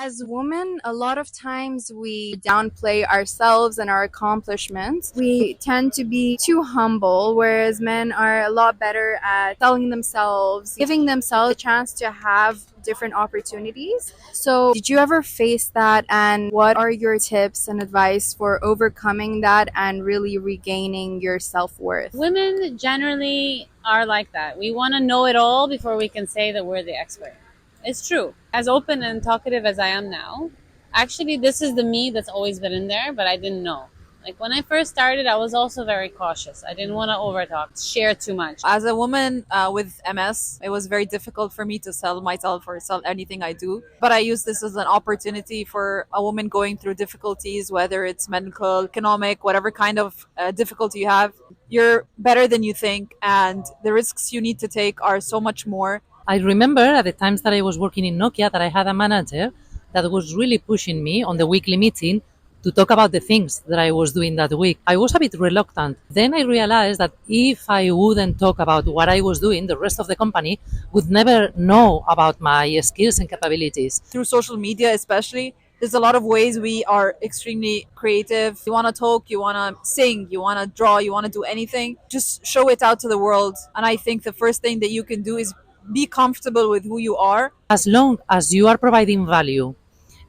As women, a lot of times we downplay ourselves and our accomplishments. We tend to be too humble, whereas men are a lot better at selling themselves, giving themselves a chance to have different opportunities. So, did you ever face that? And what are your tips and advice for overcoming that and really regaining your self worth? Women generally are like that. We want to know it all before we can say that we're the expert. It's true. As open and talkative as I am now, actually, this is the me that's always been in there, but I didn't know. Like when I first started, I was also very cautious. I didn't want to overtalk, share too much. As a woman with MS, it was very difficult for me to sell myself or sell anything I do. But I use this as an opportunity for a woman going through difficulties, whether it's medical, economic, whatever kind of difficulty you have. You're better than you think, and the risks you need to take are so much more. I remember at the times that I was working in Nokia that I had a manager that was really pushing me on the weekly meeting to talk about the things that I was doing that week. I was a bit reluctant. Then I realized that if I wouldn't talk about what I was doing, the rest of the company would never know about my skills and capabilities. Through social media, especially, there's a lot of ways we are extremely creative. You want to talk, you want to sing, you want to draw, you want to do anything. Just show it out to the world. And I think the first thing that you can do is be comfortable with who you are. As long as you are providing value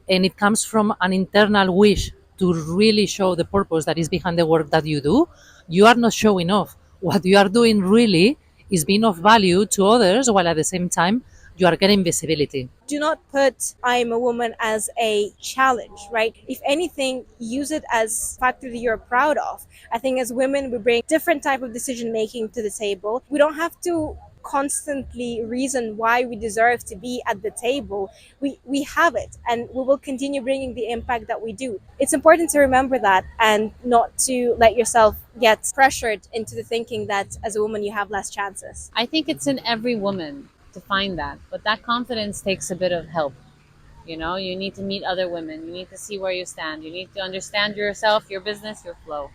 and it comes from an internal wish to really show the purpose that is behind the work that you do, you are not showing off. What you are doing really is being of value to others while at the same time you are getting visibility. Do not put I'm a woman as a challenge, right? If anything, use it as a factor that you're proud of. I think as women, we bring different type of decision making to the table. We don't have to constantly reason why we deserve to be at the table. We have it, and we will continue bringing the impact that we do. It's important to remember that and not to let yourself get pressured into the thinking that as a woman you have less chances. I think it's in every woman to find that, but that confidence takes a bit of help. You know, you need to meet other women, you need to see where you stand, you need to understand yourself, your business, your flow.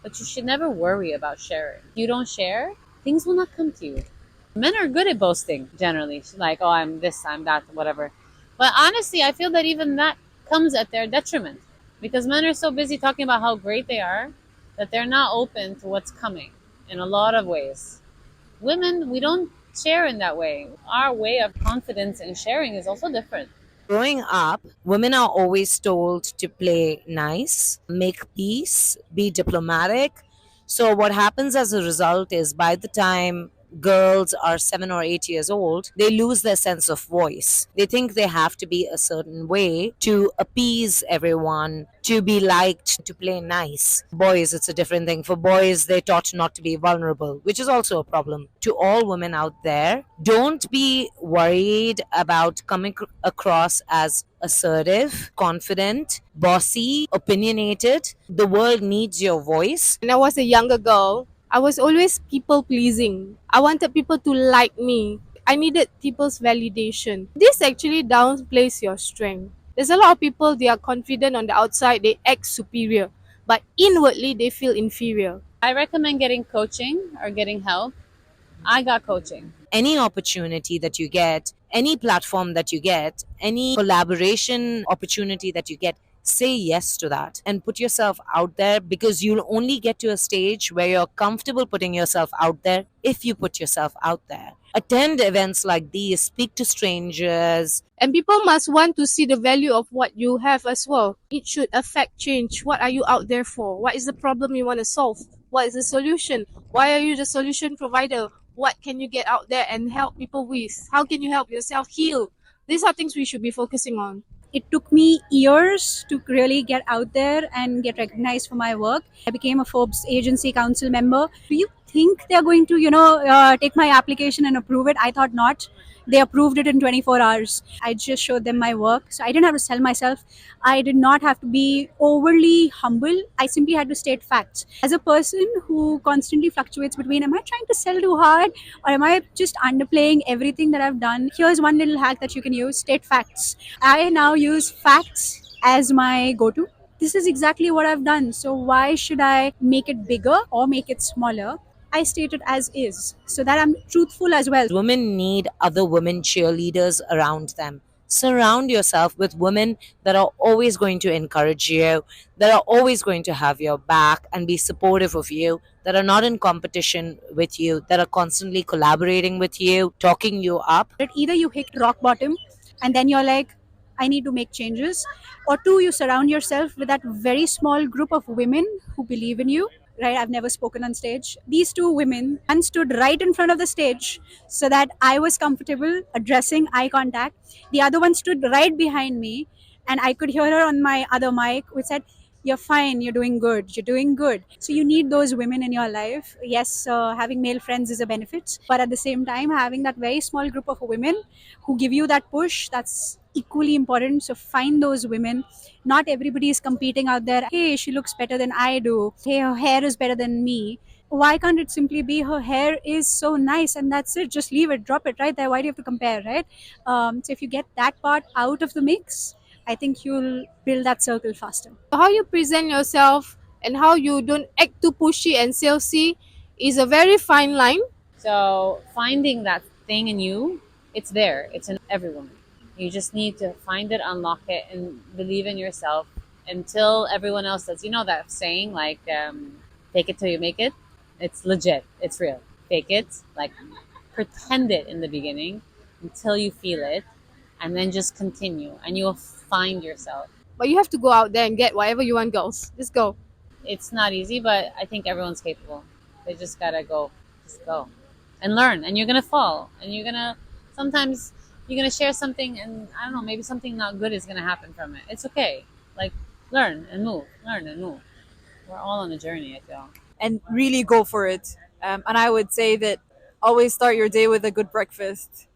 But you should never worry about sharing. If you don't share, things will not come to you. Men are good at boasting generally, like, oh, I'm this, I'm that, whatever. But honestly, I feel that even that comes at their detriment because men are so busy talking about how great they are that they're not open to what's coming in a lot of ways. Women, we don't share in that way. Our way of confidence and sharing is also different. Growing up, women are always told to play nice, make peace, be diplomatic. So, what happens as a result is by the time girls are 7 or 8 years old, they lose their sense of voice. They think they have to be a certain way to appease everyone, to be liked, to play nice. Boys, it's a different thing. For boys, they're taught not to be vulnerable, which is also a problem. To all women out there, don't be worried about coming across as assertive, confident, bossy, opinionated. The world needs your voice. When I was a younger girl, I was always people pleasing. I wanted people to like me. I needed people's validation. This actually downplays your strength. There's a lot of people, they are confident on the outside, they act superior, but inwardly they feel inferior. I recommend getting coaching or getting help. I got coaching. Any opportunity that you get, any platform that you get, any collaboration opportunity that you get, say yes to that and put yourself out there, because you'll only get to a stage where you're comfortable putting yourself out there if you put yourself out there. Attend events like these, speak to strangers. And people must want to see the value of what you have as well. It should affect change. What are you out there for? What is the problem you want to solve? What is the solution? Why are you the solution provider? What can you get out there and help people with? How can you help yourself heal? These are things we should be focusing on. It took me years to really get out there and get recognized for my work. I became a Forbes agency council member. Do you think they're going to, take my application and approve it? I thought not. They approved it in 24 hours. I just showed them my work. So I didn't have to sell myself. I did not have to be overly humble. I simply had to state facts. As a person who constantly fluctuates between, am I trying to sell too hard or am I just underplaying everything that I've done? Here's one little hack that you can use: state facts. I now use facts as my go-to. This is exactly what I've done. So why should I make it bigger or make it smaller? I state it as is so that I'm truthful as well. Women need other women cheerleaders around them. Surround yourself with women that are always going to encourage you, that are always going to have your back and be supportive of you, that are not in competition with you, that are constantly collaborating with you, talking you up. That either you hit rock bottom and then you're like, I need to make changes, or two, you surround yourself with that very small group of women who believe in you. Right, I've never spoken on stage. These two women, one stood right in front of the stage so that I was comfortable addressing eye contact. The other one stood right behind me, and I could hear her on my other mic, which said, you're fine, you're doing good, you're doing good. So you need those women in your life. Yes, having male friends is a benefit, but at the same time, having that very small group of women who give you that push, that's equally important. So find those women. Not everybody is competing out there. Hey, she looks better than I do. Hey, her hair is better than me. Why can't it simply be her hair is so nice and that's it? Just leave it, drop it right there. Why do you have to compare, right? So if you get that part out of the mix, I think you'll build that circle faster. How you present yourself and how you don't act too pushy and salesy is a very fine line. So finding that thing in you, it's there. It's in every woman. You just need to find it, unlock it, and believe in yourself until everyone else does. You know that saying, like, fake it till you make it? It's legit. It's real. Fake it, like, pretend it in the beginning until you feel it, and then just continue, and you'll find yourself. But you have to go out there and get whatever you want, girls. Just go. It's not easy, but I think everyone's capable. They just gotta go. Just go. And learn. And you're gonna fall. And you're gonna sometimes you're gonna share something and I don't know, maybe something not good is gonna happen from it. It's okay. Like learn and move. Learn and move. We're all on a journey, I feel. And really go for it. And I would say that always start your day with a good breakfast.